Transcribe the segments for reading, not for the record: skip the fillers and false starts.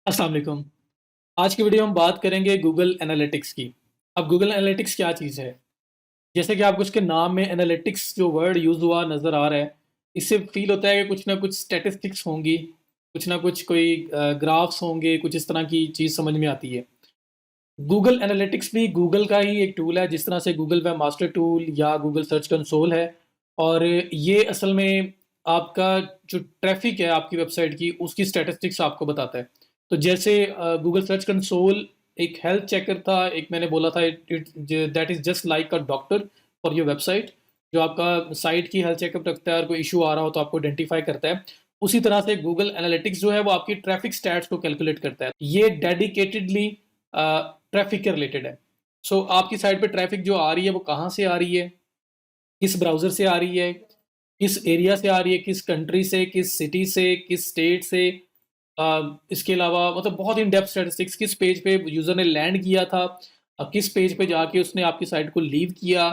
अस्सलाम वालेकुम। आज की वीडियो हम बात करेंगे गूगल एनालिटिक्स की। अब गूगल एनालिटिक्स क्या चीज़ है? जैसे कि आपको उसके नाम में एनालिटिक्स जो वर्ड यूज़ हुआ नज़र आ रहा है, इससे फ़ील होता है कि कुछ ना कुछ स्टैटिस्टिक्स होंगी, कुछ ना कुछ कोई ग्राफ्स होंगे, कुछ इस तरह की चीज़ समझ में आती है। गूगल एनालिटिक्स भी गूगल का ही एक टूल है, जिस तरह से गूगल वेब मास्टर टूल या गूगल सर्च कंसोल है। और ये असल में आपका जो ट्रैफ़िक है आपकी वेबसाइट की, उसकी स्टैटिस्टिक्स आपको बताता है। तो जैसे गूगल सर्च कंसोल एक हेल्थ चेकर था, एक मैंने बोला था इट इट ज that is just like a doctor for your website, जो आपका साइट की हेल्थ चेकअप रखता है और कोई इश्यू आ रहा हो तो आपको आइडेंटिफ़ाई करता है। उसी तरह से गूगल एनालिटिक्स जो है वो आपकी ट्रैफ़िक स्टैट्स को कैलकुलेट करता है। ये डेडिकेटेडली ट्रैफ़िक के रिलेटेड है। सो आपकी साइट पे ट्रैफ़िक जो आ रही है वो कहाँ से आ रही है? किस ब्राउज़र से आ रही है? किस एरिया से आ रही है? किस कंट्री से, किस सिटी से, किस स्टेट से? इसके अलावा मतलब बहुत इन डेप्थ स्टैटिस्टिक्स, किस पेज पे यूज़र ने लैंड किया था, किस पेज पे जाके उसने आपकी साइट को लीव किया,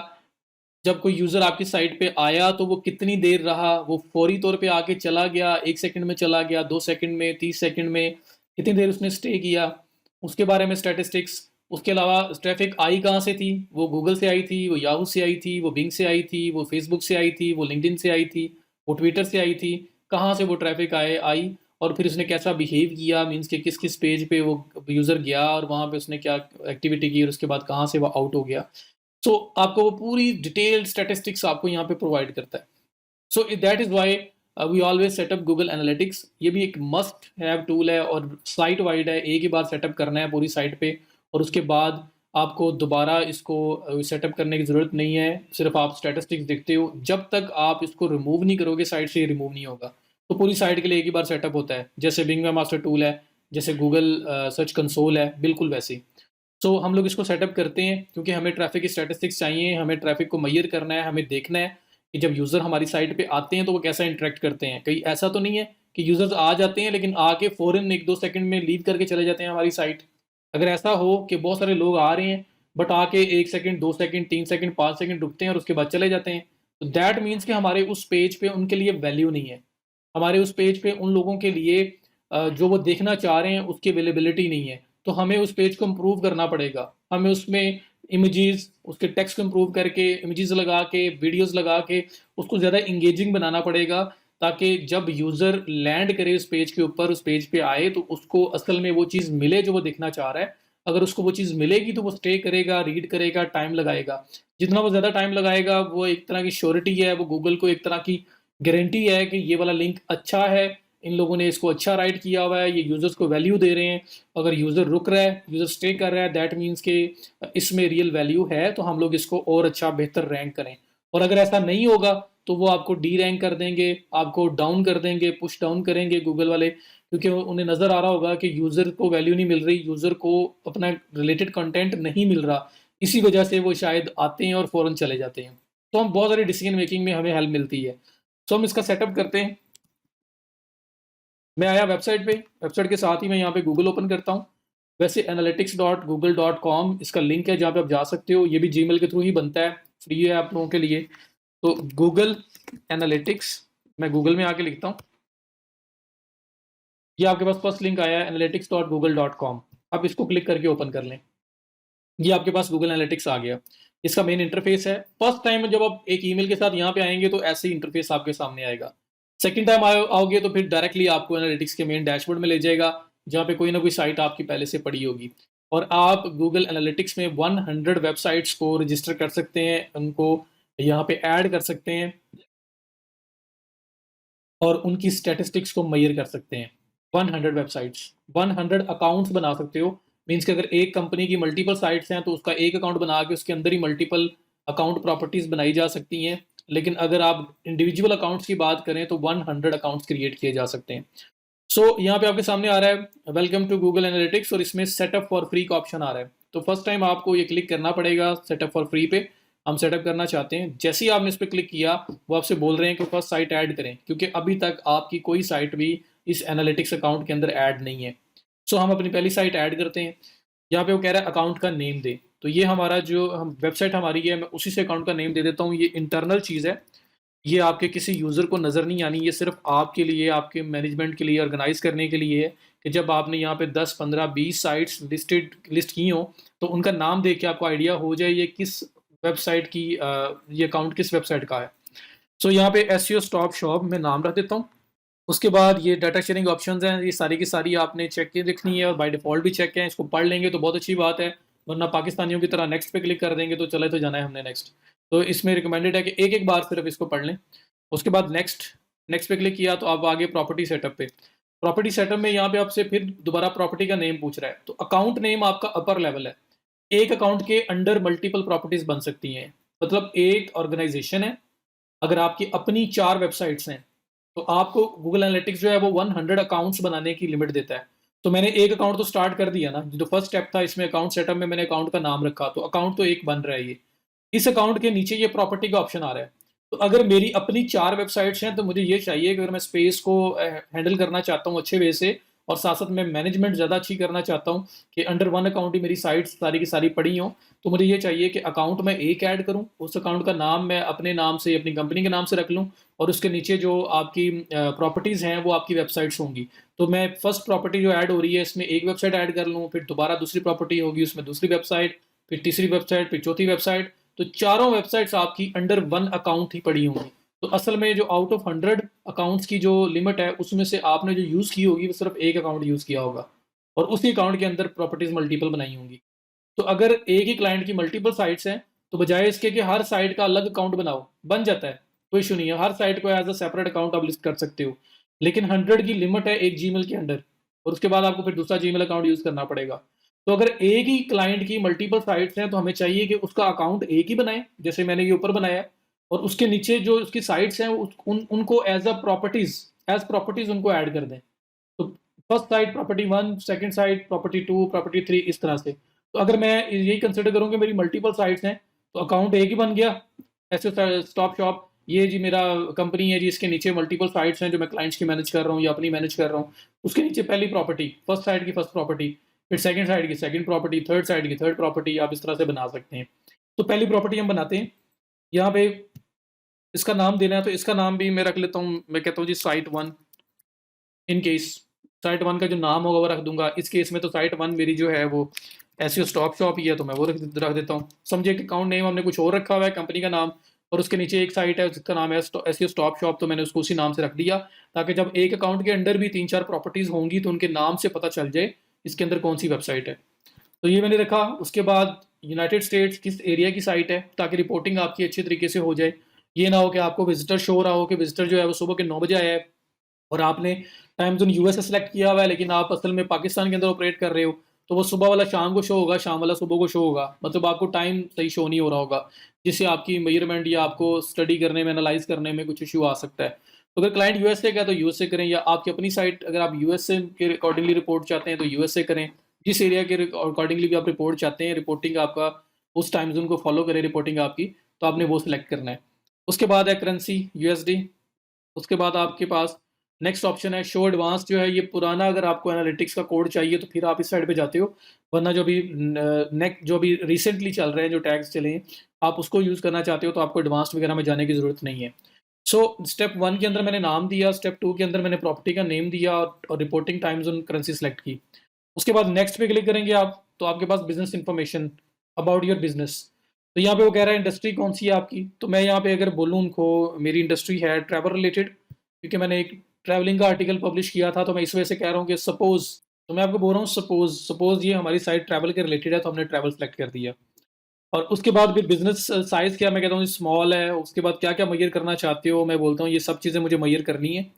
जब कोई यूज़र आपकी साइट पे आया तो वो कितनी देर रहा, वो फौरी तौर पे आके चला गया, 1 सेकंड में चला गया, 2 सेकंड में, 30 सेकंड में, कितनी देर उसने स्टे किया, उसके बारे में स्टैटिस्टिक्स। उसके अलावा ट्रैफ़िक आई कहाँ से थी? वो गूगल से आई थी, वो याहू से आई थी, वो बिंग से आई थी, वो फेसबुक से आई थी, वो लिंक्डइन से आई थी, वो ट्विटर से आई थी। कहाँ से वो ट्रैफ़िक आई और फिर उसने कैसा बिहेव किया, मीन्स कि किस-किस पेज पे वो यूज़र गया और वहाँ पे उसने क्या एक्टिविटी की और उसके बाद कहाँ से वो आउट हो गया। सो आपको वो पूरी डिटेल्ड स्टैटिस्टिक्स आपको यहाँ पे प्रोवाइड करता है। So that is why we always set up Google Analytics. ये भी एक मस्ट हैव टूल है और साइट वाइड है, एक ही बार सेटअप करना है पूरी साइट पे और उसके बाद आपको दोबारा इसको सेटअप करने की ज़रूरत नहीं है। सिर्फ़ आप स्टैटिस्टिक्स देखते हो, जब तक आप इसको रिमूव नहीं करोगे साइट से, ये रिमूव नहीं होगा। तो पूरी साइट के लिए एक ही बार सेटअप होता है, जैसे बिंग वेब मास्टर टूल है, जैसे गूगल सर्च कंसोल है, बिल्कुल वैसे ही। सो हम लोग इसको सेटअप करते हैं क्योंकि हमें ट्रैफ़िक की स्टैटिस्टिक्स चाहिए, हमें ट्रैफ़िक को मेज़र करना है, हमें देखना है कि जब यूज़र हमारी साइट पे आते हैं तो वो कैसा इंटरैक्ट करते हैं। कहीं ऐसा तो नहीं है कि यूज़र्स आ जाते हैं लेकिन आके फ़ौरन 1-2 सेकंड में लीव करके चले जाते हैं हमारी साइट। अगर ऐसा हो कि बहुत सारे लोग आ रहे हैं बट आके 1 सेकंड, 2 सेकंड, 3 सेकंड, 5 सेकंड रुकते हैं और उसके बाद चले जाते हैं, तो दैट मीन्स कि हमारे उस पेज पे उनके लिए वैल्यू नहीं है। हमारे उस पेज पे उन लोगों के लिए जो वो देखना चाह रहे हैं उसकी अवेलेबिलिटी नहीं है। तो हमें उस पेज को इम्प्रूव करना पड़ेगा। हमें उसमें इमेजेस, उसके टेक्स्ट को इम्प्रूव करके, इमेजेस लगा के, वीडियोज़ लगा के उसको ज़्यादा एंगेजिंग बनाना पड़ेगा, ताकि जब यूज़र लैंड करे उस पेज के ऊपर, उस पेज पे आए तो उसको असल में वो चीज़ मिले जो वो देखना चाह रहा है। अगर उसको वो चीज़ मिलेगी तो वो स्टे करेगा, रीड करेगा, टाइम लगाएगा। जितना वो ज़्यादा टाइम लगाएगा वो एक तरह की श्योरिटी है, वो गूगल को एक तरह की गारंटी है कि ये वाला लिंक अच्छा है, इन लोगों ने इसको अच्छा राइट किया हुआ है, ये यूज़र्स को वैल्यू दे रहे हैं। अगर यूज़र रुक रहा है, यूज़र स्टे कर रहा है, दैट मीन्स कि इसमें रियल वैल्यू है, तो हम लोग इसको और अच्छा बेहतर रैंक करें। और अगर ऐसा नहीं होगा, तो वो आपको डी रैंक कर देंगे, आपको डाउन कर देंगे, पुश डाउन करेंगे गूगल वाले, क्योंकि उन्हें नज़र आ रहा होगा कि यूज़र को वैल्यू नहीं मिल रही, यूज़र को अपना रिलेटेड कंटेंट नहीं मिल रहा। इसी वजह से वो शायद आते हैं और फ़ौरन चले जाते हैं। तो हम बहुत सारी डिसीजन मेकिंग में हमें हेल्प मिलती है। सो हम इसका सेटअप करते हैं। मैं आया वेबसाइट पे, वेबसाइट के साथ ही मैं यहाँ पे गूगल ओपन करता हूँ। वैसे analytics.google.com इसका लिंक है जहाँ पे आप जा सकते हो। ये भी जीमेल के थ्रू ही बनता है, फ्री है आप लोगों के लिए। तो गूगल एनालिटिक्स, मैं गूगल में आके लिखता हूँ। ये आपके पास फर्स्ट लिंक आया है analytics.google.com। अब इसको क्लिक करके ओपन कर लें। ये आपके पास गूगल एनालिटिक्स आ गया। इसका मेन इंटरफेस है। फर्स्ट टाइम जब आप एक ईमेल के साथ यहाँ पे आएँगे तो ऐसे ही इंटरफेस आपके सामने आएगा। सेकंड टाइम आओगे तो फिर डायरेक्टली आपको एनालिटिक्स के मेन डैशबोर्ड में ले जाएगा, जहाँ पे कोई ना कोई साइट आपकी पहले से पड़ी होगी। और आप गूगल एनालिटिक्स में 100 वेबसाइट्स को रजिस्टर कर सकते हैं, उनको यहाँ पे ऐड कर सकते हैं और उनकी स्टैटिस्टिक्स को मेज़र कर सकते हैं। 100 वेबसाइट्स, 100 अकाउंट्स बना सकते हो। मीन्स कि अगर एक कंपनी की मल्टीपल साइट्स हैं तो उसका एक अकाउंट बना के उसके अंदर ही मल्टीपल अकाउंट प्रॉपर्टीज़ बनाई जा सकती हैं। लेकिन अगर आप इंडिविजुअल अकाउंट्स की बात करें तो 100 अकाउंट्स क्रिएट किए जा सकते हैं। सो यहाँ पे आपके सामने आ रहा है वेलकम टू गूगल एनालिटिक्स और इसमें सेटअप फॉर फ्री का ऑप्शन आ रहा है। तो फर्स्ट टाइम आपको ये क्लिक करना पड़ेगा सेटअप फॉर फ्री पे। हम सेटअप करना चाहते हैं। जैसे ही आपने इस पे क्लिक किया, वो आपसे बोल रहे हैं कि फर्स्ट साइट ऐड करें, क्योंकि अभी तक आपकी कोई साइट भी इस एनालिटिक्स अकाउंट के अंदर ऐड नहीं है। सो हम अपनी पहली साइट ऐड करते हैं। यहाँ पे वो कह रहा है अकाउंट का नेम दे। तो ये हमारा जो हम वेबसाइट हमारी है, मैं उसी से अकाउंट का नेम दे देता हूँ। ये इंटरनल चीज़ है, ये आपके किसी यूज़र को नज़र नहीं आनी, ये सिर्फ़ आपके लिए, आपके मैनेजमेंट के लिए, ऑर्गेनाइज़ करने के लिए है कि जब आपने यहाँ पे 10, 15, 20 साइट्स लिस्ट की हो, तो उनका नाम देख के आपको आइडिया हो जाए ये किस वेबसाइट की ये अकाउंट किस वेबसाइट का है। सो यहाँ पे एसईओ स्टॉप शॉप मैं नाम रख देता हूँ। उसके बाद ये डाटा शेयरिंग ऑप्शंस हैं, ये सारी की सारी आपने चेक के रखनी है और बाय डिफ़ॉल्ट भी चेक है। इसको पढ़ लेंगे तो बहुत अच्छी बात है, वरना पाकिस्तानियों की तरह नेक्स्ट पे क्लिक कर देंगे तो चले तो जाना है हमने नेक्स्ट। तो इसमें रिकमेंडेड है कि एक-एक बार सिर्फ इसको पढ़ लें। उसके बाद नेक्स्ट, नेक्स्ट पे क्लिक किया तो आप आगे प्रॉपर्टी सेटअप पे। प्रॉपर्टी सेटअप में यहाँ पे आपसे फिर दोबारा प्रॉपर्टी का नेम पूछ रहा है, तो अकाउंट नेम आपका अपर लेवल है। एक अकाउंट के अंडर मल्टीपल प्रॉपर्टीज़ बन सकती हैं। मतलब एक ऑर्गेनाइज़ेशन है, अगर आपकी अपनी 4 वेबसाइट्स हैं, तो आपको गूगल एनालिटिक्स जो है वो 100 अकाउंट्स बनाने की लिमिट देता है। तो मैंने एक अकाउंट तो स्टार्ट कर दिया ना, जो फर्स्ट स्टेप था इसमें अकाउंट सेटअप में मैंने अकाउंट का नाम रखा, तो अकाउंट तो एक बन रहा है ये। इस अकाउंट के नीचे ये प्रॉपर्टी का ऑप्शन आ रहा है। तो अगर मेरी अपनी 4 वेबसाइट्स हैं तो मुझे ये चाहिए कि अगर मैं स्पेस को हैंडल करना चाहता हूँ अच्छे वे से और साथ-साथ मैं मैनेजमेंट ज़्यादा अच्छी करना चाहता हूँ कि अंडर वन अकाउंट ही मेरी साइट्स सारी की सारी पड़ी हों, तो मुझे ये चाहिए कि अकाउंट मैं एक ऐड करूँ, उस अकाउंट का नाम मैं अपने नाम से, अपनी कंपनी के नाम से रख लूँ और उसके नीचे जो आपकी प्रॉपर्टीज़ हैं, वो आपकी वेबसाइट्स होंगी। तो मैं फर्स्ट प्रॉपर्टी जो ऐड हो रही है, इसमें एक वेबसाइट ऐड कर लूँ, फिर दोबारा दूसरी प्रॉपर्टी होगी, उसमें दूसरी वेबसाइट, फिर तीसरी वेबसाइट, फिर चौथी वेबसाइट, तो चारों वेबसाइट्स आपकी अंडर वन अकाउंट ही पड़ी होंगी। तो असल में जो आउट ऑफ 100 अकाउंट्स की जो लिमिट है, उसमें से आपने जो यूज़ की होगी, वो सिर्फ एक अकाउंट यूज़ किया होगा और उसी अकाउंट के अंदर प्रॉपर्टीज़ मल्टीपल बनाई होंगी। तो अगर एक ही क्लाइंट की मल्टीपल साइट्स हैं, तो बजाय इसके कि हर साइट का अलग अकाउंट बनाओ, बन जाता है, कोई इश्यू नहीं है। हर साइट को एज़ अ सेपरेट अकाउंट आप लिस्ट कर सकते हो। लेकिन 100 की लिमिट है एक जीमेल के अंडर और उसके बाद आपको फिर दूसरा जीमेल अकाउंट यूज़ करना पड़ेगा। तो अगर एक ही क्लाइंट की मल्टीपल साइट्स हैं, तो हमें चाहिए कि उसका अकाउंट एक ही बनाएँ, जैसे मैंने ये ऊपर बनाया है और उसके नीचे जो उसकी साइट्स हैं, उनको एज़ प्रॉपर्टीज़ उनको ऐड कर दें। तो first sight property 1, second site property 2, property 3 इस तरह से। तो अगर मैं यही कंसिडर करूँ कि मेरी मल्टीपल साइट्स हैं, तो अकाउंट एक ही बन गया, ऐसे स्टॉप शॉप, ये जी मेरा कंपनी है जी, इसके नीचे मल्टीपल साइट्स हैं जो मैं क्लाइंट्स की मैनेज कर रहा हूँ या अपनी मैनेज कर रहा हूँ। उसके नीचे पहली प्रॉपर्टी, फर्स्ट साइट की फर्स्ट प्रॉपर्टी, फिर सेकंड साइट की सेकंड प्रॉपर्टी, थर्ड साइट की थर्ड प्रॉपर्टी, आप इस तरह से बना सकते हैं। तो पहली प्रॉपर्टी हम बनाते हैं, यहाँ पे इसका नाम देना है, तो इसका नाम भी मैं रख लेता हूँ, मैं कहता हूँ जी साइट 1। इन केस साइट 1 का जो नाम होगा वो रख दूँगा। इस केस में तो साइट 1 मेरी जो है वो एसईओ स्टॉप शॉप ही है, तो मैं वो रख देता हूँ। समझिए कि अकाउंट नेम हमने कुछ और रखा हुआ है, कंपनी का नाम, और उसके नीचे एक साइट है जिसका नाम है एसईओ स्टॉप शॉप, तो मैंने उसको उसी नाम से रख दिया, ताकि जब एक अकाउंट के अंडर भी 3-4 प्रॉपर्टीज़ होंगी तो उनके नाम से पता चल जाए इसके अंदर कौन-सी वेबसाइट है। तो ये मैंने रखा। उसके बाद यूनाइटेड स्टेट्स किस एरिया की साइट है, ताकि रिपोर्टिंग आपकी अच्छी तरीके से हो जाए। ये ना हो कि आपको विज़िटर शो हो रहा हो कि विज़िटर जो है वो सुबह के 9 बजे आया है और आपने टाइम ज़ोन यूएसए सेलेक्ट किया हुआ है, लेकिन आप असल में पाकिस्तान के अंदर ऑपरेट कर रहे हो, तो वो सुबह वाला शाम को शो होगा, शाम वाला सुबह को शो होगा। मतलब आपको टाइम सही शो नहीं हो रहा होगा, जिससे आपकी मेजरमेंट या आपको स्टडी करने में, एनालाइज़ करने में कुछ इश्यू आ सकता है। तो अगर क्लाइंट यूएसए का है तो यूएसए करें, या आपकी अपनी साइट अगर आप यूएसए के अकॉर्डिंगली रिपोर्ट चाहते हैं तो यूएसए करें। जिस एरिया के अकॉर्डिंगली भी आप रिपोर्ट चाहते हैं, रिपोर्टिंग आपका उस टाइम ज़ोन को फॉलो करे रिपोर्टिंग आपकी, तो आपने वो सिलेक्ट करना है। उसके बाद है करेंसी यूएसडी। उसके बाद आपके पास नेक्स्ट ऑप्शन है शो एडवांस, जो है ये पुराना, अगर आपको एनालिटिक्स का कोड चाहिए तो फिर आप इस साइड पे जाते हो, वरना जो भी जो भी रिसेंटली चल रहे हैं जो टैग्स चले हैं, आप उसको यूज़ करना चाहते हो तो आपको एडवांस्ड वगैरह में जाने की ज़रूरत नहीं है। सो स्टेप 1 के अंदर मैंने नाम दिया, स्टेप 2 के अंदर मैंने प्रॉपर्टी का नेम दिया और reporting time zone currency select की। उसके बाद नेक्स्ट पे क्लिक करेंगे आप, तो आपके पास business information about your business. तो यहाँ पे वो कह रहा है इंडस्ट्री कौन सी है आपकी, तो मैं यहाँ पे अगर बोलूँ उनको मेरी इंडस्ट्री है ट्रैवल रिलेटेड, क्योंकि मैंने एक ट्रैवलिंग का आर्टिकल पब्लिश किया था, तो मैं इस वजह से कह रहा हूँ कि सपोज, तो मैं आपको बोल रहा हूँ सपोज सपोज ये हमारी साइट ट्रैवल के रिलेटेड है, तो हमने ट्रैवल सेलेक्ट कर दिया। और उसके बाद फिर बिजनेस साइज क्या, मैं कहता हूँ स्मॉल है। उसके बाद क्या क्या मैयर करना चाहते हो, मैं बोलता हूँ ये सब चीज़ें मुझे मैयर करनी है।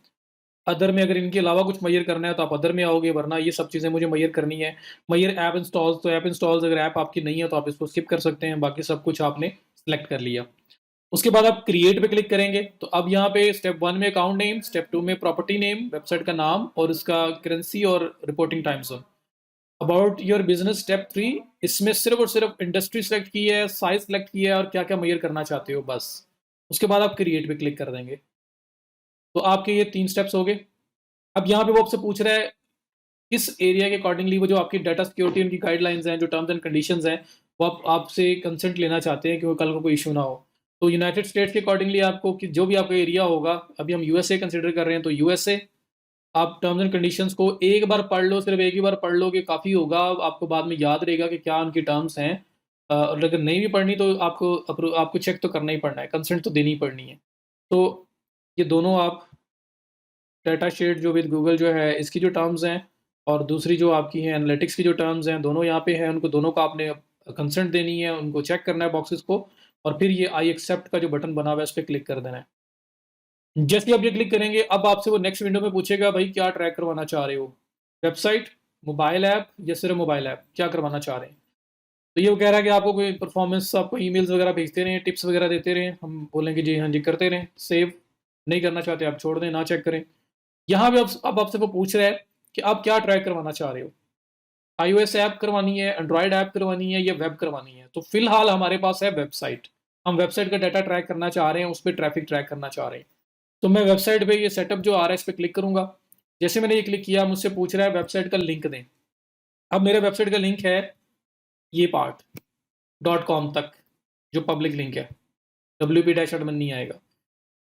अदर में अगर इनके अलावा कुछ मैयर करना है तो आप अदर में आओगे, वरना ये सब चीज़ें मुझे मैयर करनी है। मैयर ऐप इंस्टॉल्स, तो ऐप इंस्टॉल्स अगर ऐप आपकी नहीं है तो आप इसको स्किप कर सकते हैं, बाकी सब कुछ आपने सेलेक्ट कर लिया। उसके बाद आप क्रिएट पे क्लिक करेंगे, तो अब यहाँ पे स्टेप 1 में अकाउंट नेम, स्टेप 2 में प्रॉपर्टी नेम, वेबसाइट का नाम और इसका करेंसी और reporting time zone. About your business step 3, इसमें सिर्फ और सिर्फ इंडस्ट्री सेलेक्ट की है, साइज सेलेक्ट की है और क्या क्या मैयर करना चाहते हो, बस। उसके बाद आप क्रिएट पे क्लिक कर देंगे। तो आपके ये 3 स्टेप्स हो गए। अब यहाँ पे वो आपसे पूछ रहा है किस एरिया के अकॉर्डिंगली, वो जो आपकी डाटा सिक्योरिटी उनकी गाइडलाइंस हैं, जो टर्म्स एंड कंडीशंस हैं, वो आप आपसे कंसेंट लेना चाहते हैं कि वो कल को कोई इशू ना हो। तो यूनाइटेड स्टेट्स के अकॉर्डिंगली आपको कि जो भी आपका एरिया होगा, अभी हम यूएसए कंसिडर कर रहे हैं तो यूएसए, आप टर्म्स एंड कंडीशंस को एक बार पढ़ लो, सिर्फ एक ही बार पढ़ लो कि काफ़ी होगा, आपको बाद में याद रहेगा कि क्या उनकी टर्म्स हैं। और अगर नहीं भी पढ़नी तो आपको चेक तो करना ही पड़ना है, कंसेंट तो देनी ही पड़नी है। तो ये दोनों आप डाटा शीट जो विद गूगल जो है इसकी जो टर्म्स हैं, और दूसरी जो आपकी है एनालिटिक्स की जो टर्म्स हैं, दोनों यहाँ पे हैं, उनको दोनों का आपने कंसेंट देनी है, उनको चेक करना है बॉक्सेस को, और फिर ये आई एक्सेप्ट का जो बटन बना हुआ है उस पर क्लिक कर देना है। जैसे ही आप ये क्लिक करेंगे, अब आपसे वो नेक्स्ट विंडो में पूछेगा भाई क्या ट्रैक करवाना चाह रहे हो, वेबसाइट, मोबाइल ऐप या सिर्फ मोबाइल ऐप, क्या करवाना चाह रहे हैं। तो ये वो कह रहा है कि आपको कोई परफॉर्मेंस, आपको ईमेल्स वगैरह भेजते रहें, टिप्स वगैरह देते रहें, हम बोलेंगे जी हाँ जी करते रहें, सेव नहीं करना चाहते आप छोड़ दें, ना चेक करें। यहाँ पे अब आपसे वो पूछ रहा है कि आप क्या ट्रैक करवाना चाह रहे हो, iOS ऐप करवानी है, एंड्रॉयड ऐप करवानी है या वेब करवानी है। तो फिलहाल हमारे पास है वेबसाइट, हम वेबसाइट का डाटा ट्रैक करना चाह रहे हैं, उस पर ट्रैफिक ट्रैक करना चाह रहे हैं। तो मैं वेबसाइट पे ये सेटअप जो आ रहा है इस पर क्लिक करूंगा। जैसे मैंने ये क्लिक किया, मुझसे पूछ रहा है वेबसाइट का लिंक दें। अब मेरे वेबसाइट का लिंक है ये पार्ट .com तक, जो पब्लिक लिंक है, WP डैश एडमिन नहीं आएगा।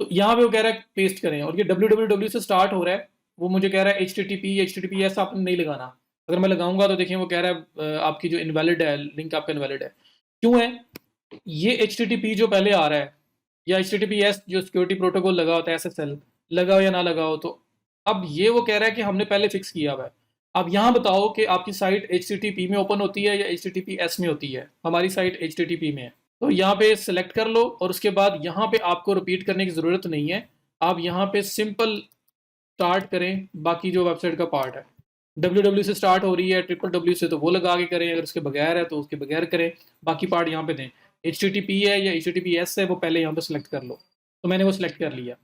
तो यहाँ पे वो कह रहा है पेस्ट करें, और ये www से स्टार्ट हो रहा है, वो मुझे कह रहा है HTTPS आपने नहीं लगाना। अगर मैं लगाऊंगा तो देखिए वो कह रहा है आपकी जो इनवैलिड है, लिंक आपका इनवैलिड है। क्यों है? ये HTTP जो पहले आ रहा है, या HTTPS जो सिक्योरिटी प्रोटोकॉल लगा होता है, SSL लगा हो या ना लगा हो, तो अब ये वो कह रहा है कि हमने पहले फिक्स किया हुआ है। अब यहाँ बताओ कि आपकी साइट HTTP में ओपन होती है या HTTPS में होती है। हमारी साइट HTTP में है, तो यहाँ पे सिलेक्ट कर लो, और उसके बाद यहाँ पे आपको रिपीट करने की ज़रूरत नहीं है। आप यहाँ पे सिंपल स्टार्ट करें, बाकी जो वेबसाइट का पार्ट है, www से स्टार्ट हो रही है, www से तो वो लगा के करें, अगर उसके बगैर है तो उसके बगैर करें, बाकी पार्ट यहाँ पे दें। HTTP है या HTTPS है वो पहले यहाँ पे सिलेक्ट कर लो। तो मैंने वो सिलेक्ट कर लिया।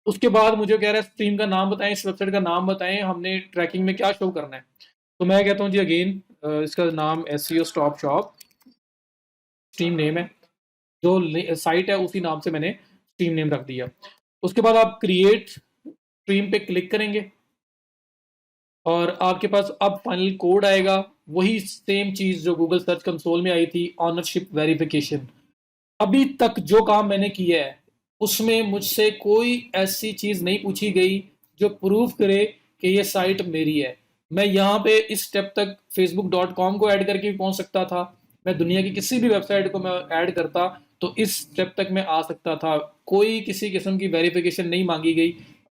उसके बाद मुझे कह रहा है स्ट्रीम का नाम बताएं, इस वेबसाइट का नाम बताएं, हमने ट्रैकिंग में क्या शो करना है। तो मैं कहता हूँ जी अगेन, इसका नाम SEO stop shop stream name है, जो साइट है उसी नाम से मैंने स्ट्रीम नेम रख दिया। उसके बाद आप क्रिएट स्ट्रीम पे क्लिक करेंगे, और आपके पास अब फाइनल कोड आएगा, वही सेम चीज जो गूगल सर्च कंसोल में आई थी, ऑनरशिप वेरिफिकेशन। अभी तक जो काम मैंने किया है उसमें मुझसे कोई ऐसी चीज नहीं पूछी गई जो प्रूव करे कि ये साइट मेरी है। मैं यहाँ पे इस स्टेप तक facebook.com को ऐड करके भी पहुंच सकता था, मैं दुनिया की किसी भी वेबसाइट को मैं ऐड करता तो इस स्टेप तक मैं आ सकता था। कोई किसी किस्म की वेरिफिकेशन नहीं मांगी गई,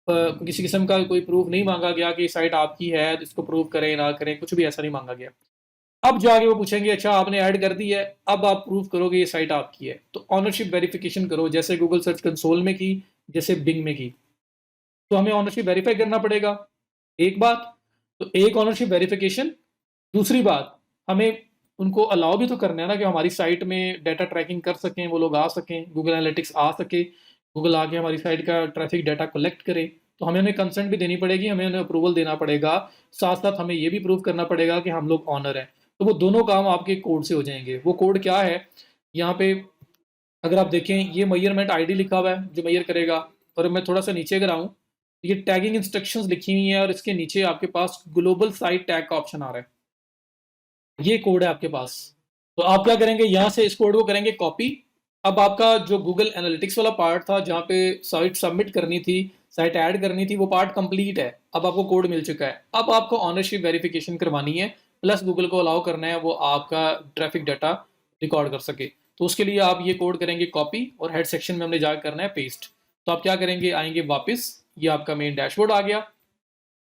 किसी किस्म का कोई प्रूफ नहीं मांगा गया कि साइट आपकी है, इसको प्रूव करें ना करें, कुछ भी ऐसा नहीं मांगा गया। अब जाके वो पूछेंगे अच्छा आपने ऐड कर दी है, अब आप प्रूव करोगे ये साइट आपकी है, तो ऑनरशिप वेरिफिकेशन करो, जैसे गूगल सर्च कंसोल में की, जैसे बिंग में की। तो हमें ऑनरशिप वेरीफाई करना पड़ेगा, एक बात। तो एक ऑनरशिप वेरिफिकेशन, दूसरी बात, हमें उनको अलाउ भी तो करना है ना कि हमारी साइट में डाटा ट्रैकिंग कर सकें, वो लोग आ सकें, गूगल एनालिटिक्स आ सके, गूगल आके हमारी साइट का ट्रैफिक डाटा कलेक्ट करे। तो हमें उन्हें कंसेंट भी देनी पड़ेगी, हमें उन्हें अप्रूवल देना पड़ेगा, साथ साथ हमें ये भी प्रूव करना पड़ेगा कि हम लोग ऑनर हैं। तो वो दोनों काम आपके कोड से हो जाएंगे। वो कोड क्या है, यहाँ पे अगर आप देखें ये मेजरमेंट आईडी लिखा हुआ है जो मेजर करेगा, और मैं थोड़ा सा नीचे अगर आऊँ, ये टैगिंग इंस्ट्रक्शंस लिखी हुई है, और इसके नीचे आपके पास ग्लोबल साइट टैग का ऑप्शन आ रहा है, ये कोड है आपके पास। तो आप क्या करेंगे, यहाँ से इस कोड को करेंगे कॉपी। अब आपका जो गूगल एनालिटिक्स वाला पार्ट था जहाँ पे साइट सबमिट करनी थी, साइट ऐड करनी थी, वो पार्ट कंप्लीट है, अब आपको कोड मिल चुका है। अब आपको ऑनरशिप वेरिफिकेशन करवानी है, प्लस गूगल को अलाउ करना है वो आपका ट्रैफिक डाटा रिकॉर्ड कर सके। तो उसके लिए आप ये कोड करेंगे कॉपी, और हेड सेक्शन में हमने जाकर करना है पेस्ट। तो आप क्या करेंगे, आएंगे वापस, ये आपका मेन डैशबोर्ड आ गया।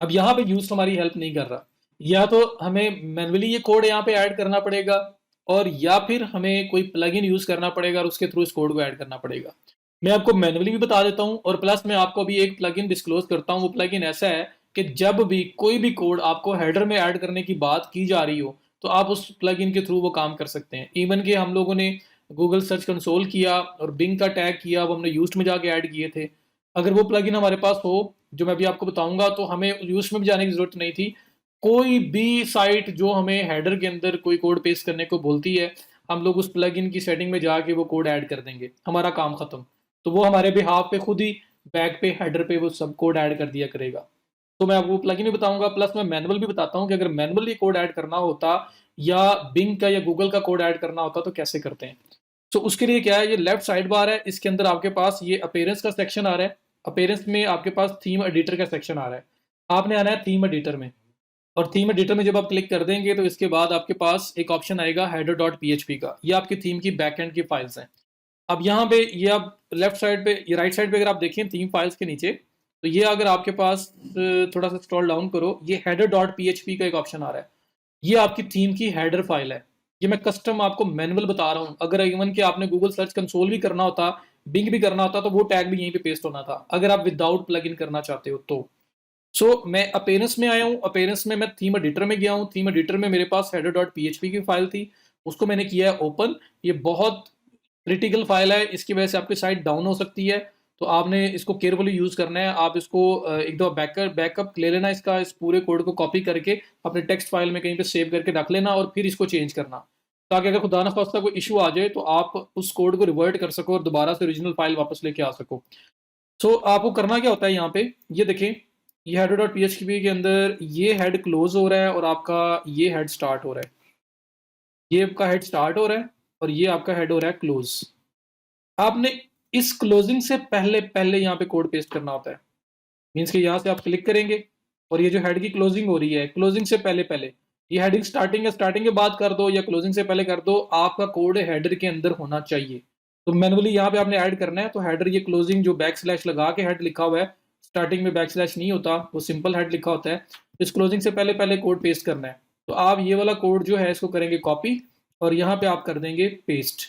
अब यहाँ पे यूज हमारी हेल्प नहीं कर रहा, या तो हमें मैन्युअली ये कोड यहाँ पे ऐड करना पड़ेगा, और या फिर हमें कोई प्लगइन यूज करना पड़ेगा और उसके थ्रू इस कोड को ऐड करना पड़ेगा। मैं आपको मैन्युअली भी बता देता हूँ, और प्लस मैं आपको अभी एक प्लगइन डिस्क्लोज करता हूँ। वो प्लगइन ऐसा है कि जब भी कोई भी कोड आपको हेडर में ऐड करने की बात की जा रही हो, तो आप उस प्लगइन के थ्रू वो काम कर सकते हैं। इवन कि हम लोगों ने गूगल सर्च कंसोल किया और बिंग का टैग किया, वो हमने यूज्ड में जाके ऐड किए थे। अगर वो प्लगइन हमारे पास हो, जो मैं अभी आपको बताऊंगा, तो हमें यूज में भी जाने की जरूरत नहीं थी। कोई भी साइट जो हमें हेडर के अंदर कोई कोड पेस्ट करने को बोलती है, हम लोग उस प्लगइन की सेटिंग में जाके वो कोड ऐड कर देंगे, हमारा काम खत्म। तो वो हमारे बिहाफ पे खुद ही बैक पे हेडर पे वो सब कोड ऐड कर दिया करेगा। तो मैं आपको प्लगइन भी बताऊंगा, प्लस मैं मैनुअल भी बताता हूँ कि अगर मैनुअली कोड ऐड करना होता, या बिंग का या गूगल का कोड ऐड करना होता, तो कैसे करते हैं। तो उसके लिए क्या है, ये लेफ्ट साइड बार है, इसके अंदर आपके पास ये अपीयरेंस का सेक्शन आ रहा है। अपीयरेंस में आपके पास थीम एडिटर का सेक्शन आ रहा है। आपने आना है थीम एडिटर में, और थीम एडिटर में जब आप क्लिक कर देंगे तो इसके बाद आपके पास एक ऑप्शन आएगा हेडर डॉट पीएचपी का। ये आपकी थीम की बैकएंड की फाइल्स हैं। अब यहाँ पे ये आप लेफ्ट साइड पे, ये राइट साइड पे अगर आप देखें थीम फाइल्स के नीचे, तो ये अगर आपके पास थोड़ा सा स्क्रॉल डाउन करो, ये हेडर डॉट पीएचपी का एक ऑप्शन आ रहा है। ये आपकी थीम की हेडर फाइल है। ये मैं कस्टम आपको मैनुअल बता रहा हूँ। अगर इवन कि आपने गूगल सर्च कंसोल भी करना होता, बिंग भी करना होता, तो वो टैग भी यहीं पे पेस्ट होना था, अगर आप विदाउट प्लगइन करना चाहते हो तो। मैं अपेरेंस में आया हूँ। अपेरेंस में मैं थीम एडिटर में गया हूँ। थीम एडिटर में मेरे पास हेडर डॉट पीएचपी की फाइल थी, उसको मैंने किया है ओपन। ये बहुत क्रिटिकल फाइल है, इसकी वजह से आपकी साइट डाउन हो सकती है, तो आपने इसको केयरफुली यूज करना है। आप इसको एक दो बैकअप ले लेना इसका, इस पूरे कोड को कॉपी करके अपने टेक्स्ट फाइल में कहीं पे सेव करके रख लेना, और फिर इसको चेंज करना, ताकि अगर खुदा ना खास्ता कोई इशू आ जाए तो आप उस कोड को रिवर्ट कर सको और दोबारा से ओरिजिनल फाइल वापस लेके आ सको। आपको करना क्या होता है यहाँ पे, ये देखें, ये हेडर डॉट पीएचपी के अंदर ये हेड क्लोज हो रहा है और आपका ये हेड स्टार्ट हो रहा है। ये आपका हेड स्टार्ट हो रहा है और ये आपका हेड हो रहा है क्लोज। आपने इस क्लोजिंग से पहले पहले यहाँ पे कोड पेस्ट करना होता है। मीन्स कि यहाँ से आप क्लिक करेंगे और ये जो हेड की क्लोजिंग हो रही है, क्लोजिंग से पहले पहले, ये हेडिंग स्टार्टिंग है, स्टार्टिंग के बाद कर दो या क्लोजिंग से पहले कर दो, आपका कोड हेडर के अंदर होना चाहिए। तो मैनुअली यहाँ पे आपने ऐड करना है। तो हेडर, ये क्लोजिंग जो बैक स्लैश लगा के हेड लिखा हुआ है, स्टार्टिंग में बैक स्लैश नहीं होता, वो सिंपल हेड लिखा होता है। इस क्लोजिंग से पहले पहले कोड पेस्ट करना है। तो आप ये वाला कोड जो है इसको करेंगे कॉपी, और यहाँ पे आप कर देंगे पेस्ट,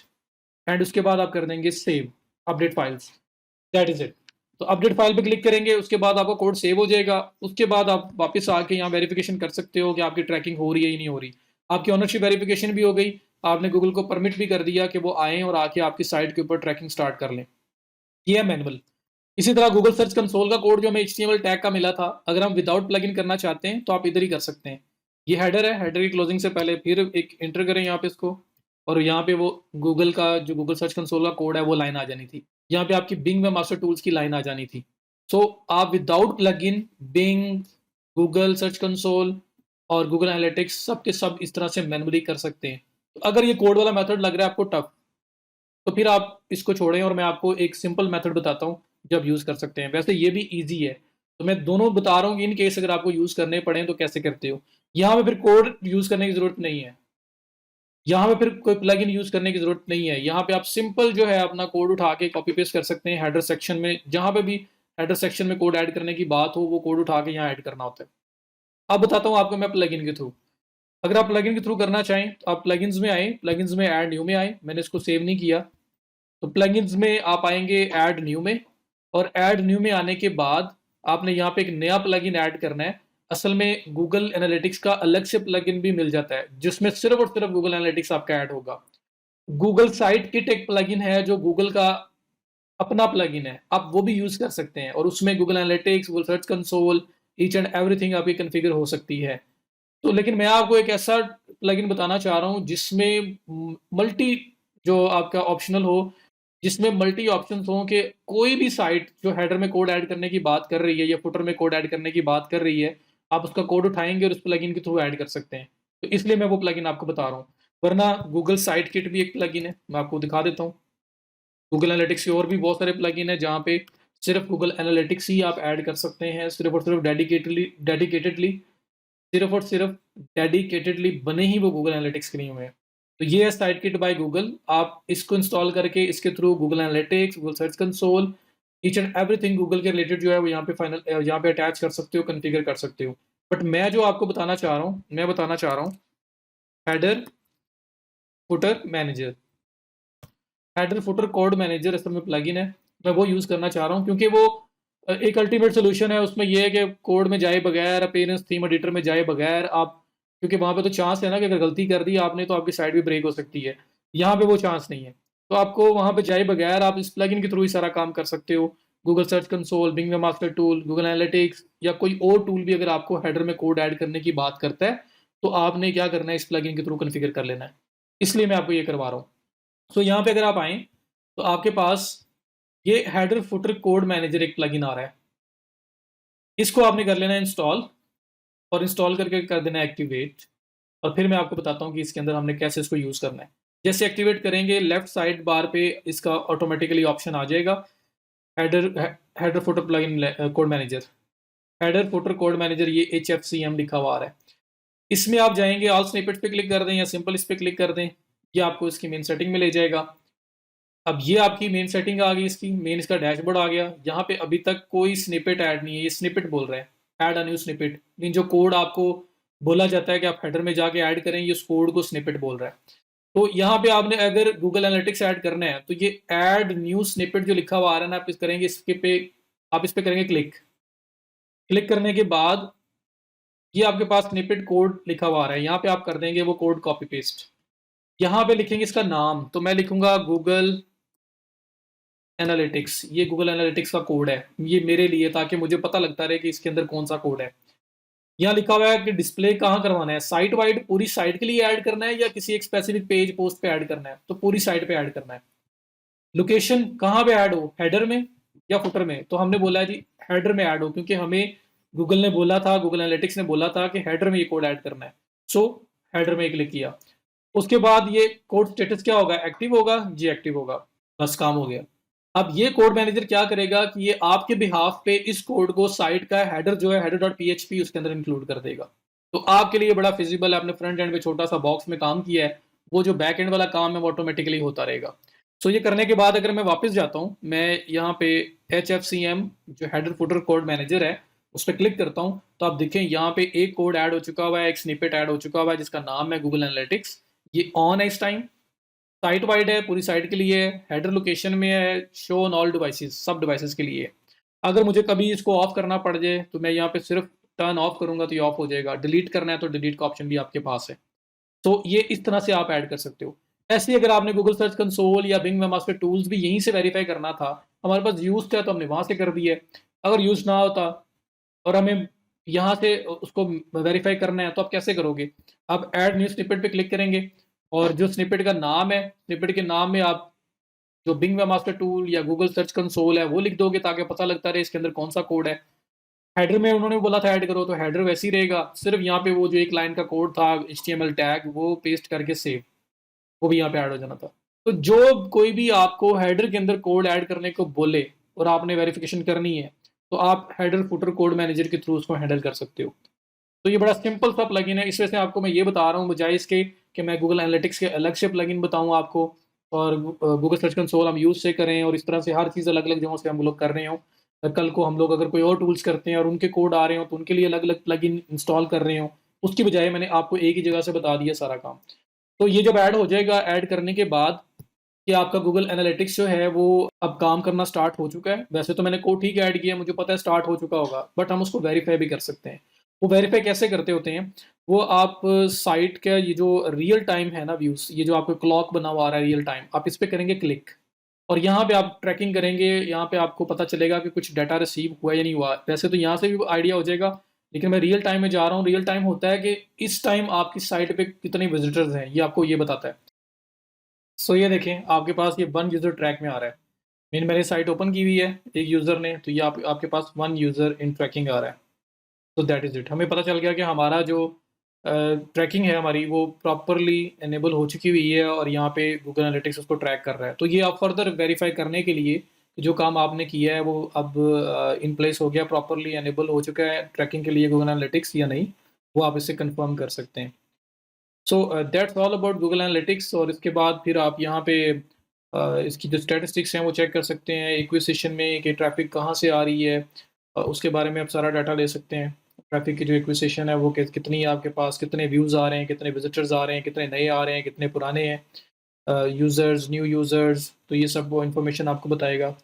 एंड उसके बाद आप कर देंगे save update files. That is it. तो अपडेट फाइल पे क्लिक करेंगे, उसके बाद आपका कोड सेव हो जाएगा। उसके बाद आप वापस आके यहाँ वेरिफिकेशन कर सकते हो कि आपकी ट्रैकिंग हो रही है या नहीं हो रही। आपकी ऑनरशिप वेरिफिकेशन भी हो गई, आपने गूगल को परमिट भी कर दिया कि वो आए और आके आपकी साइट के ऊपर ट्रैकिंग स्टार्ट कर लें। ये है मैनुअल। इसी तरह गूगल सर्च कंसोल का कोड जो हमें एचटीएमएल टैग का मिला था, अगर हम विदाउट प्लगइन करना चाहते हैं तो आप इधर ही कर सकते हैं। ये हेडर है, हेडर की क्लोजिंग से पहले फिर एक इंटर करें यहाँ पे इसको, और यहाँ पे वो गूगल का जो गूगल सर्च कंसोल का कोड है वो लाइन आ जानी थी। यहाँ पे आपकी बिंग में मास्टर टूल्स की लाइन आ जानी थी। आप without plugin Bing, Google Search Console और गूगल एनालिटिक्स सब के सब इस तरह से मैनुअली कर सकते हैं। तो अगर ये कोड वाला मेथड लग रहा है आपको टफ, तो फिर आप इसको छोड़ें और मैं आपको एक सिंपल मेथड बताता हूँ जो आप यूज़ कर सकते हैं। वैसे ये भी ईजी है, तो मैं दोनों बता रहा हूँ कि इन केस अगर आपको यूज़ करने पड़े तो कैसे करते हो। यहाँ पे फिर कोड यूज़ करने की ज़रूरत नहीं है, यहाँ पे फिर कोई प्लगइन यूज़ करने की ज़रूरत नहीं है। यहाँ पे आप सिंपल जो है अपना कोड उठा के कॉपी पेस्ट कर सकते हैं। हेडर सेक्शन में, जहाँ पे भी हेडर सेक्शन में कोड ऐड करने की बात हो, वो कोड उठा के यहाँ ऐड करना होता है। अब बताता हूँ आपको मैं प्लगइन के थ्रू। अगर आप प्लगइन के थ्रू करना चाहें तो आप प्लगइन्स में आए, प्लगइन्स में ऐड न्यू में आए। मैंने इसको सेव नहीं किया, तो प्लगइन्स में आप आएंगे ऐड न्यू में, और ऐड न्यू में आने के बाद आपने यहाँ पे एक नया प्लगइन ऐड करना है। असल में गूगल एनालिटिक्स का अलग से प्लगइन भी मिल जाता है, जिसमें सिर्फ और सिर्फ गूगल एनालिटिक्स आपका ऐड होगा। गूगल साइट किट एक प्लगइन है जो गूगल का अपना प्लगइन है, आप वो भी यूज कर सकते हैं, और उसमें Google analytics, Google Search console, each and everything आपकी कन्फिगर हो सकती है। तो लेकिन मैं आपको एक ऐसा प्लगइन बताना चाह रहा हूँ जिसमें मल्टी, जो आपका ऑप्शनल हो, जिसमें मल्टी ऑप्शंस हो, कि कोई भी साइट जो हेडर में कोड ऐड करने की बात कर रही है या फुटर में कोड ऐड करने की बात कर रही है, आप उसका कोड उठाएंगे और उस प्लगइन के थ्रू ऐड कर सकते हैं। तो इसलिए मैं वो प्लगइन आपको बता रहा हूँ। वरना गूगल साइट किट भी एक प्लगइन है, मैं आपको दिखा देता हूँ। गूगल एनालिटिक्स के और भी बहुत सारे प्लगइन है जहाँ पे सिर्फ गूगल एनालिटिक्स ही आप ऐड कर सकते हैं, सिर्फ और सिर्फ डेडिकेटेडली, सिर्फ और सिर्फ डेडिकेटेडली बने ही वो गूगल एनालिटिक्स के लिए हुए हैं। तो ये है साइट किट बाय गूगल। आप इसको इंस्टॉल करके इसके through Google analytics, Google Search console, each and everything Google के रिलेटेड जो है वो यहाँ पे अटैच कर सकते हो, कॉन्फ़िगर कर सकते हो। बट मैं जो आपको बताना चाह रहा हूँ, मैं बताना चाह रहा हूँ header footer manager. Header footer code manager असल में प्लगइन है, मैं वो यूज़ करना चाह रहा हूँ, क्योंकि वो एक अल्टीमेट सोल्यूशन है। उसमें ये है कि कोड में जाए बगैर, अपीयरेंस थीम एडिटर में जाए बगैर आप, क्योंकि वहाँ पे तो चांस है ना कि अगर गलती कर दी आपने तो आपकी साइट भी ब्रेक हो सकती है। यहाँ पे वो चांस नहीं है, तो आपको वहाँ पे जाए बगैर आप इस प्लगइन के थ्रू ही सारा काम कर सकते हो। Google Search Console, Bing master tool, Google Analytics या कोई और टूल भी अगर आपको हेडर में कोड ऐड करने की बात करता है, तो आपने क्या करना है, इस प्लगइन के थ्रू कॉन्फ़िगर कर लेना है। इसलिए मैं आपको ये करवा रहा हूँ। यहाँ पे अगर आप आएँ तो आपके पास ये हेडर फुटर कोड मैनेजर एक प्लगइन आ रहा है। इसको आपने कर लेना है इंस्टॉल, और इंस्टॉल करके कर देना है एक्टिवेट। और फिर मैं आपको बताता हूँ कि इसके अंदर हमने कैसे इसको यूज़ करना है। जैसे एक्टिवेट करेंगे, लेफ्ट साइड बार पे इसका ऑटोमेटिकली ऑप्शन आ जाएगा header header footer plugin code manager. Header footer code manager, ये HFCM लिखा हुआ आ रहा है। इसमें आप जाएंगे, ऑल स्निपेट्स पे क्लिक कर दें या सिंपल इस पे क्लिक कर दें, ये आपको इसकी मेन सेटिंग में ले जाएगा। अब ये आपकी मेन सेटिंग आ गई, इसकी मेन इसका डैशबोर्ड आ गया। यहाँ पे अभी तक कोई स्निपेट ऐड नहीं है, ये स्निपेट बोल रहा है add a new snippet, mean जो कोड आपको बोला जाता है कि आप हेडर में जाके ऐड करें, ये उस कोड को स्निपेट बोल रहा है। तो यहाँ पे आपने अगर गूगल एनालिटिक्स ऐड करना है तो ये ऐड न्यू स्निपेट जो लिखा हुआ आ रहा है ना, आप इस करेंगे इसके पे, आप इस पे करेंगे क्लिक। क्लिक करने के बाद ये आपके पास स्निपेट कोड लिखा हुआ आ रहा है, यहाँ पे आप कर देंगे वो कोड कॉपी पेस्ट। यहाँ पे लिखेंगे इसका नाम, तो मैं लिखूंगा गूगल एनालिटिक्स, ये गूगल एनालिटिक्स का कोड है ये मेरे लिए, ताकि मुझे पता लगता रहे कि इसके अंदर कौन सा कोड है। यहाँ लिखा हुआ है कि डिस्प्ले कहाँ करवाना है, साइट वाइड पूरी साइट के लिए ऐड करना है या किसी एक स्पेसिफिक पेज पोस्ट पे ऐड करना है, तो पूरी साइट पे ऐड करना है। लोकेशन कहाँ पे ऐड हो, हेडर में या फुटर में, तो हमने बोला है जी हेडर में ऐड हो, क्योंकि हमें गूगल ने बोला था, गूगल एनालिटिक्स ने बोला था कि हेडर में ये कोड ऐड करना है। सो हेडर में क्लिक किया। उसके बाद ये कोड स्टेटस क्या होगा, एक्टिव होगा जी, एक्टिव होगा, बस काम हो गया। अब ये कोड मैनेजर क्या करेगा कि ये आपके बिहाफ पे इस कोड को साइट का हेडर जो है header.php उसके अंदर इंक्लूड कर देगा। तो आपके लिए बड़ा फिजिबल है, आपने फ्रंट एंड पे छोटा सा बॉक्स में काम किया है, वो जो बैक एंड वाला काम है वो ऑटोमेटिकली होता रहेगा। सो ये करने के बाद अगर मैं वापस जाता हूँ, मैं यहाँ पे HFCM जो हेडर फुटर कोड मैनेजर है उस पर क्लिक करता हूँ, तो आप देखें यहाँ पे एक कोड ऐड हो चुका हुआ है, एक स्निपेट ऐड हो चुका हुआ है जिसका नाम है गूगल एनालिटिक्स। ये ऑन है इस टाइम, साइट वाइड है, पूरी साइट के लिए है, हेडर लोकेशन में है, शो ऑन ऑल डिवाइसेस, सब डिवाइसेस के लिए है। अगर मुझे कभी इसको ऑफ करना पड़ जाए तो मैं यहाँ पे सिर्फ टर्न ऑफ करूंगा तो ये ऑफ हो जाएगा, डिलीट करना है तो डिलीट का ऑप्शन भी आपके पास है। तो ये इस तरह से आप ऐड कर सकते हो। ऐसे ही अगर आपने गूगल सर्च कंसोल या बिंग वेबमास्टर टूल्स भी यहीं से वेरीफाई करना था, हमारे पास यूज था तो हमने वहां से कर दिया है। अगर यूज ना होता और हमें यहाँ से उसको वेरीफाई करना है तो आप कैसे करोगे, आप ऐड न्यू स्निपेट पे क्लिक करेंगे और जो स्निपेट का नाम है, स्निपेट के नाम में आप जो बिंग वेबमास्टर टूल या गूगल सर्च कंसोल है वो लिख दोगे, ताकि पता लगता रहे इसके अंदर कौन सा कोड है। हेडर में उन्होंने बोला था ऐड करो, तो हेडर वैसे ही रहेगा, सिर्फ यहाँ पे वो जो एक लाइन का कोड था HTML टैग वो पेस्ट करके सेव, वो भी यहाँ पे ऐड हो जाना था। तो जो कोई भी आपको हेडर के अंदर कोड ऐड करने को बोले और आपने वेरिफिकेशन करनी है, तो आप हेडर फुटर कोड मैनेजर के थ्रू उसको हैंडल कर सकते हो। तो ये बड़ा सिंपल सा प्लगइन है, इस वजह से आपको मैं ये बता रहा हूँ, बजाय इसके कि मैं गूगल एनालिटिक्स के अलग से प्लगइन बताऊँ आपको, और गूगल सर्च कंसोल हम यूज से करें और इस तरह से हर चीज़ अलग अलग जगहों से हम लोग कर रहे हो। कल को हम लोग अगर कोई और टूल्स करते हैं और उनके कोड आ रहे हो तो उनके लिए अलग अलग प्लगइन इंस्टॉल कर रहे हो, उसकी बजाय मैंने आपको एक ही जगह से बता दिया सारा काम। तो ये जब ऐड हो जाएगा, ऐड करने के बाद कि आपका गूगल एनालिटिक्स जो है वो अब काम करना स्टार्ट हो चुका है। वैसे तो मैंने कोड ठीक ऐड किया, मुझे पता है स्टार्ट हो चुका होगा, बट हम उसको वेरीफाई भी कर सकते हैं। वो वेरीफाई कैसे करते होते हैं, वो आप साइट का ये जो रियल टाइम है ना व्यूज, ये जो आपको क्लॉक बना हुआ आ रहा है रियल टाइम, आप इस पे करेंगे क्लिक और यहाँ पे आप ट्रैकिंग करेंगे, यहाँ पे आपको पता चलेगा कि कुछ डाटा रिसीव हुआ या नहीं हुआ। वैसे तो यहाँ से भी आइडिया हो जाएगा, लेकिन मैं रियल टाइम में जा रहा हूँ। रियल टाइम होता है कि इस टाइम आपकी साइट पे कितने विजिटर्स हैं, ये आपको ये बताता है। सो ये देखें आपके पास ये वन यूज़र ट्रैक में आ रहा है, मैंने साइट ओपन की हुई है एक यूज़र ने, तो ये आपके पास वन यूज़र इन ट्रैकिंग आ रहा है। तो दैट इज़ इट, हमें पता चल गया कि हमारा जो ट्रैकिंग है हमारी वो प्रॉपरली इनेबल हो चुकी हुई है और यहाँ पे गूगल एनालिटिक्स उसको ट्रैक कर रहा है। तो ये आप फर्दर वेरीफाई करने के लिए कि जो काम आपने किया है वो अब इन प्लेस हो गया, प्रॉपरली इनेबल हो चुका है ट्रैकिंग के लिए गूगल एनालिटिक्स या नहीं, वो आप इसे कंफर्म कर सकते हैं। So that's all about Google analytics. और इसके बाद फिर आप यहाँ पे इसकी जो स्टैटिस्टिक्स हैं वो चेक कर सकते हैं, एक्विजिशन में कि ट्रैफिक कहाँ से आ रही है, उसके बारे में आप सारा डाटा ले सकते हैं। ट्रैफिक की जो एक्विजिशन है वो कितनी है आपके पास, कितने व्यूज़ आ रहे हैं, कितने विजिटर्स आ रहे हैं, कितने नए आ रहे हैं, कितने पुराने हैं, यूज़र्स, न्यू यूज़र्स, तो ये सब वो इन्फॉर्मेशन आपको बताएगा।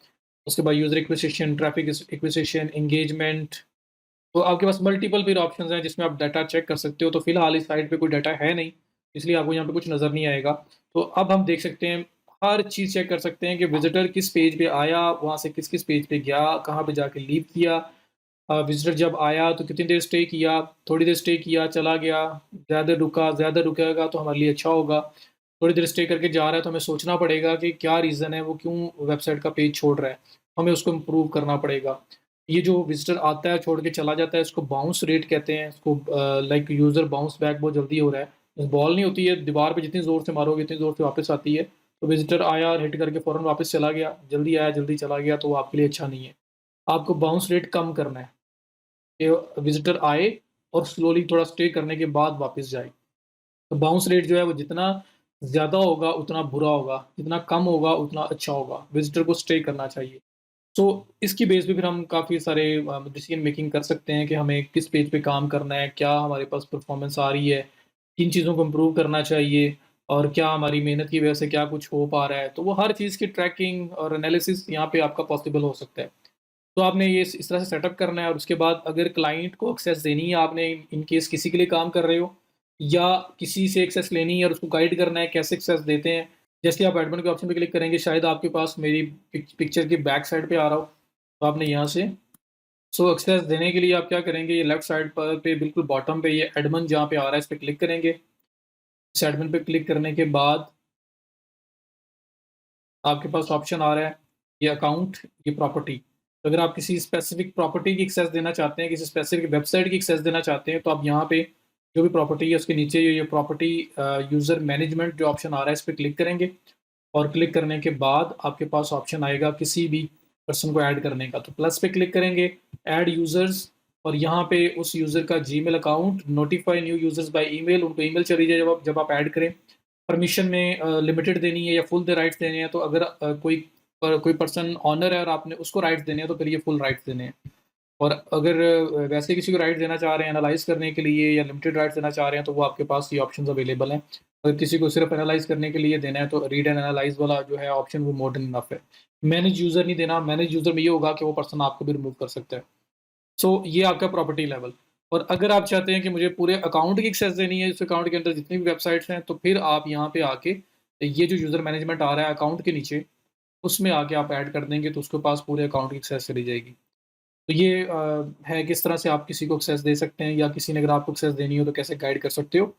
उसके बाद user acquisition, traffic acquisition, engagement, तो आपके पास मल्टीपल फिर ऑप्शंस हैं जिसमें आप डाटा चेक कर सकते हो। तो फिलहाल इस साइट पे कोई डाटा है नहीं, इसलिए आपको यहाँ पे कुछ नज़र नहीं आएगा। तो अब हम देख सकते हैं, हर चीज़ चेक कर सकते हैं कि विजिटर किस पेज पे आया, वहाँ से किस किस पेज पे गया, कहाँ पे जाके लीव किया, विजिटर जब आया तो कितनी देर स्टे किया, थोड़ी देर स्टे किया चला गया, ज़्यादा रुकेगा तो हमारे लिए अच्छा होगा, थोड़ी देर स्टे करके जा रहा है तो हमें सोचना पड़ेगा कि क्या रीज़न है, वो क्यों वेबसाइट का पेज छोड़ रहा है, हमें उसको इम्प्रूव करना पड़ेगा। ये जो विजिटर आता है छोड़ के चला जाता है, इसको बाउंस रेट कहते हैं, इसको लाइक यूज़र बाउंस बैक बहुत जल्दी हो रहा है। बॉल नहीं होती है, दीवार पे जितनी ज़ोर से मारोगे इतनी ज़ोर से वापस आती है। तो विजिटर आया और हिट करके फ़ौरन वापस चला गया, जल्दी आया जल्दी चला गया, तो वो आपके लिए अच्छा नहीं है। आपको बाउंस रेट कम करना है। कि विज़िटर आए और स्लोली थोड़ा स्टे करने के बाद वापस जाए। तो बाउंस रेट जो है वो जितना ज़्यादा होगा उतना बुरा होगा, जितना कम होगा उतना अच्छा होगा। विज़िटर को स्टे करना चाहिए। सो इसकी बेस पे फिर हम काफ़ी सारे डिसीजन मेकिंग कर सकते हैं कि हमें किस पेज पे काम करना है, क्या हमारे पास परफॉर्मेंस आ रही है, किन चीज़ों को इम्प्रूव करना चाहिए और क्या हमारी मेहनत की वजह से क्या कुछ हो पा रहा है। तो वो हर चीज़ की ट्रैकिंग और एनालिसिस यहाँ पे आपका पॉसिबल हो सकता है। तो आपने ये इस तरह से सेटअप करना है और उसके बाद अगर क्लाइंट को एक्सेस देनी है आपने इन केस किसी के लिए काम कर रहे हो या किसी से एक्सेस लेनी है और उसको गाइड करना है कैसे एक्सेस देते हैं। जैसे आप एडमिन के ऑप्शन पे क्लिक करेंगे शायद आपके पास मेरी पिक्चर की बैक साइड पे आ रहा हो। तो आपने यहाँ से एक्सेस देने के लिए आप क्या करेंगे, ये लेफ्ट साइड पर पे बिल्कुल बॉटम पे ये एडमिन जहाँ पे आ रहा है इस पे क्लिक करेंगे। इस एडमिन पे क्लिक करने के बाद आपके पास ऑप्शन आ रहा है, ये अकाउंट, ये प्रॉपर्टी। तो अगर आप किसी स्पेसिफिक प्रॉपर्टी की एक्सेस देना चाहते हैं, किसी स्पेसिफिक वेबसाइट की एक्सेस देना चाहते हैं, तो आप यहाँ पे जो भी प्रॉपर्टी है उसके नीचे ये प्रॉपर्टी यूज़र मैनेजमेंट जो ऑप्शन आ रहा है इस पे क्लिक करेंगे और क्लिक करने के बाद आपके पास ऑप्शन आएगा किसी भी पर्सन को ऐड करने का। तो प्लस पे क्लिक करेंगे, ऐड यूज़र्स और यहाँ पे उस यूज़र का Gmail account, notify new users by email, उनको ईमेल चली जाए जब आप ऐड करें। परमिशन में लिमिटेड देनी है या फुल द राइट्स देने हैं, तो अगर कोई पर्सन ऑनर है और आपने उसको राइट्स देने हैं तो फिर ये फुल राइट्स देने हैं। और अगर वैसे किसी को राइट्स देना चाह रहे हैं एनालाइज़ करने के लिए या लिमिटेड राइट्स देना चाह रहे हैं तो वो आपके पास ये ऑप्शंस अवेलेबल हैं। अगर किसी को सिर्फ एनालाइज़ करने के लिए देना है तो रीड एंड एनालाइज़ वाला जो है ऑप्शन वो मोर देन इनफ है। मैनेज यूज़र नहीं देना, मैनेज यूज़र में ये होगा कि वो पर्सन आपको भी रिमूव कर सकता है। ये आपका प्रॉपर्टी लेवल। और अगर आप चाहते हैं कि मुझे पूरे अकाउंट की एक्सेस देनी है, इस अकाउंट के अंदर जितनी भी वेबसाइट्स हैं, तो फिर आप यहाँ पे आके ये जो यूज़र मैनेजमेंट आ रहा है अकाउंट के नीचे, उसमें आके आप ऐड कर देंगे तो उसके पास पूरे अकाउंट की एक्सेस चली जाएगी। तो ये है किस तरह से आप किसी को एक्सेस दे सकते हैं या किसी ने अगर आपको एक्सेस देनी हो तो कैसे गाइड कर सकते हो।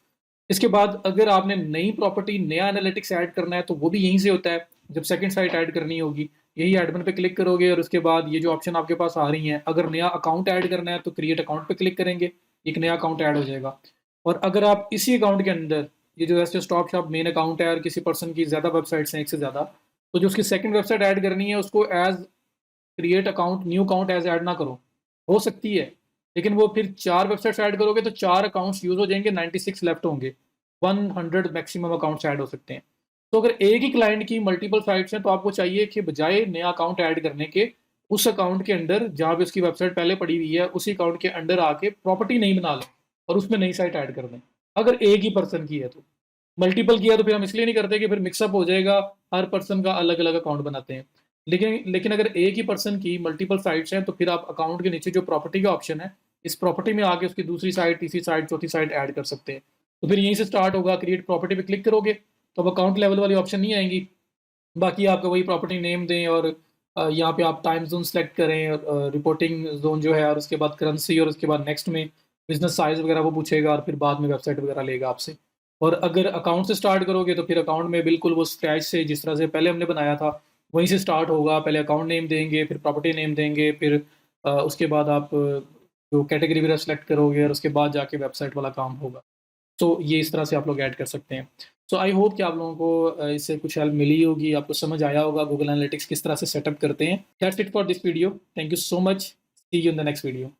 इसके बाद अगर आपने नई प्रॉपर्टी, नया एनालिटिक्स ऐड करना है तो वो भी यहीं से होता है। जब सेकंड साइट ऐड करनी होगी, यही एडमिन पे क्लिक करोगे और उसके बाद ये जो ऑप्शन आपके पास आ रही हैं, अगर नया अकाउंट ऐड करना है तो क्रिएट अकाउंट पे क्लिक करेंगे, एक नया अकाउंट ऐड हो जाएगा। और अगर आप इसी अकाउंट के अंदर ये जो ऐसे स्टॉप शॉप मेन अकाउंट है और किसी पर्सन की ज़्यादा वेबसाइट्स हैं, एक से ज़्यादा, तो जो उसकी सेकंड वेबसाइट ऐड करनी है उसको as create account, new account as add ना करो। हो सकती है, लेकिन वो फिर 4 वेबसाइट्स ऐड करोगे तो 4 अकाउंट्स यूज़ हो जाएँगे, 96 लेफ्ट होंगे। 100 मैक्सिमम अकाउंट्स ऐड हो सकते हैं। तो अगर एक ही क्लाइंट की मल्टीपल साइट्स हैं तो आपको चाहिए कि बजाय नया अकाउंट ऐड करने के, उस अकाउंट के अंदर जहाँ पे उसकी वेबसाइट पहले पड़ी हुई है, उसी अकाउंट के अंडर आके प्रॉपर्टी नई बना लें और उसमें नई साइट ऐड कर दें। अगर एक ही पर्सन की है तो। मल्टीपल किया तो फिर हम इसलिए नहीं करते कि फिर मिक्सअप हो जाएगा, हर पर्सन का अलग-अलग अकाउंट बनाते हैं। लेकिन अगर एक ही पर्सन की मल्टीपल साइट्स हैं तो फिर आप अकाउंट के नीचे जो प्रॉपर्टी का ऑप्शन है, इस प्रॉपर्टी में आके उसकी दूसरी साइट, तीसरी साइट, चौथी साइट ऐड कर सकते हैं। तो फिर यहीं से स्टार्ट होगा, क्रिएट प्रॉपर्टी पे क्लिक करोगे, तो अब अकाउंट लेवल वाली ऑप्शन नहीं आएँगी। बाकी आपका वही प्रॉपर्टी नेम दें और यहाँ पे आप टाइम ज़ोन सेलेक्ट करें रिपोर्टिंग ज़ोन जो है और उसके बाद करेंसी और उसके बाद नेक्स्ट में बिज़नेस साइज़ वगैरह वो पूछेगा और फिर बाद में वेबसाइट वगैरह लेगा आपसे। और अगर अकाउंट से स्टार्ट करोगे तो फिर अकाउंट में बिल्कुल वो स्क्रैच से जिस तरह से पहले हमने बनाया था, वहीं से स्टार्ट होगा। पहले अकाउंट नेम देंगे, फिर प्रॉपर्टी नेम देंगे, फिर उसके बाद आप जो कैटेगरी वगैरह सेलेक्ट करोगे और उसके बाद जाके वेबसाइट वाला काम होगा। ये इस तरह से आप लोग ऐड कर सकते हैं। आई होप कि आप लोगों को इससे कुछ हेल्प मिली होगी, आपको समझ आया होगा गूगल एनालिटिक्स किस तरह से सेटअप करते हैं। That's it for this video. Thank you so much. See you in the next video.